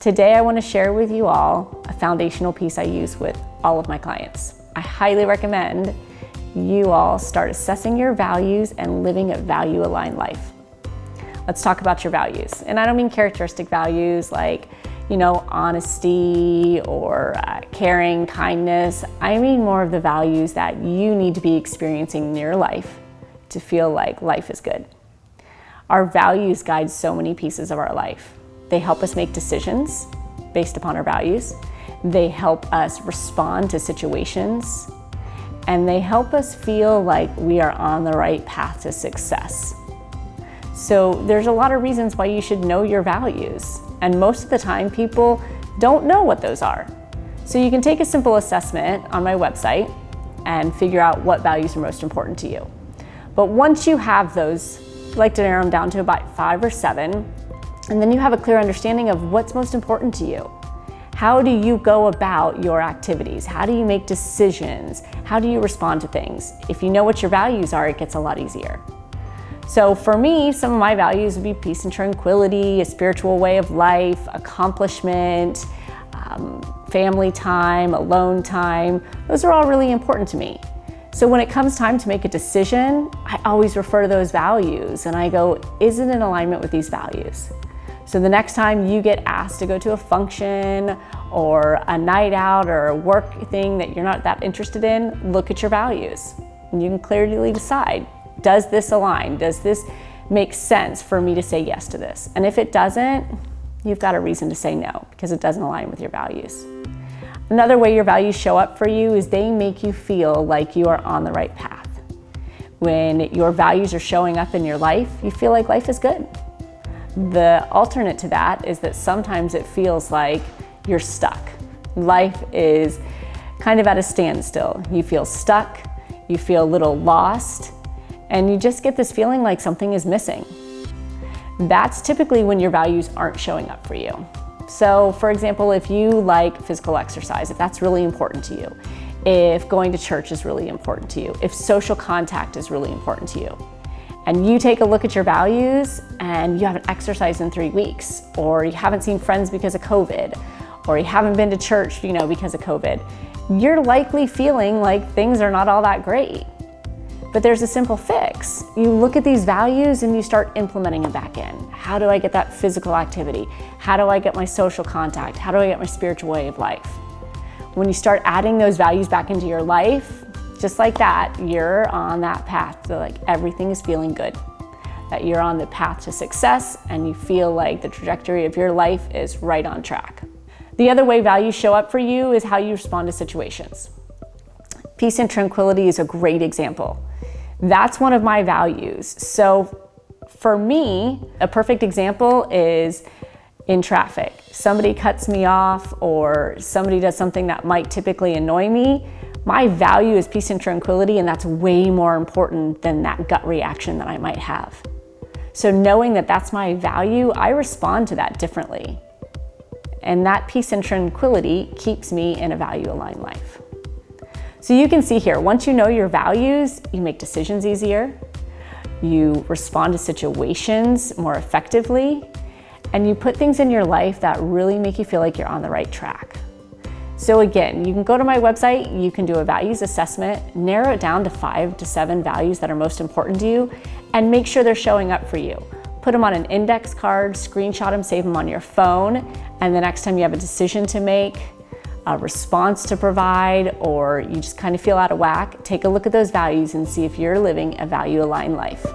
Today I want to share with you all a foundational piece I use with all of my clients. I highly recommend you all start assessing your values and living a value-aligned life. Let's talk about your values. And I don't mean characteristic values like, honesty or caring, kindness. I mean more of the values that you need to be experiencing in your life to feel like life is good. Our values guide so many pieces of our life. They help us make decisions based upon our values. They help us respond to situations. And they help us feel like we are on the right path to success. So there's a lot of reasons why you should know your values. And most of the time, people don't know what those are. So you can take a simple assessment on my website and figure out what values are most important to you. But once you have those, I like to narrow them down to about 5 or 7, and then you have a clear understanding of what's most important to you. How do you go about your activities? How do you make decisions? How do you respond to things? If you know what your values are, it gets a lot easier. So for me, some of my values would be peace and tranquility, a spiritual way of life, accomplishment, family time, alone time. Those are all really important to me. So when it comes time to make a decision, I always refer to those values and I go, is it in alignment with these values? So the next time you get asked to go to a function or a night out or a work thing that you're not that interested in, look at your values and you can clearly decide, does this align? Does this make sense for me to say yes to this? And if it doesn't, you've got a reason to say no because it doesn't align with your values. Another way your values show up for you is they make you feel like you are on the right path. When your values are showing up in your life, you feel like life is good. The alternate to that is that sometimes it feels like you're stuck. Life is kind of at a standstill. You feel stuck, you feel a little lost, and you just get this feeling like something is missing. That's typically when your values aren't showing up for you. So for example, if you like physical exercise, if that's really important to you, if going to church is really important to you, if social contact is really important to you, and you take a look at your values and you haven't exercised in 3 weeks, or you haven't seen friends because of COVID, or you haven't been to church, because of COVID, you're likely feeling like things are not all that great. But there's a simple fix. You look at these values and you start implementing them back in. How do I get that physical activity? How do I get my social contact? How do I get my spiritual way of life? When you start adding those values back into your life, just like that, you're on that path to everything is feeling good. That you're on the path to success and you feel like the trajectory of your life is right on track. The other way values show up for you is how you respond to situations. Peace and tranquility is a great example. That's one of my values. So for me, a perfect example is in traffic. Somebody cuts me off or somebody does something that might typically annoy me. My value is peace and tranquility, and that's way more important than that gut reaction that I might have. So knowing that that's my value, I respond to that differently. And that peace and tranquility keeps me in a value-aligned life. So you can see here, once you know your values, you make decisions easier, you respond to situations more effectively, and you put things in your life that really make you feel like you're on the right track. So again, you can go to my website, you can do a values assessment, narrow it down to 5 to 7 values that are most important to you, and make sure they're showing up for you. Put them on an index card, screenshot them, save them on your phone, and the next time you have a decision to make, a response to provide, or you just kind of feel out of whack, take a look at those values and see if you're living a value-aligned life.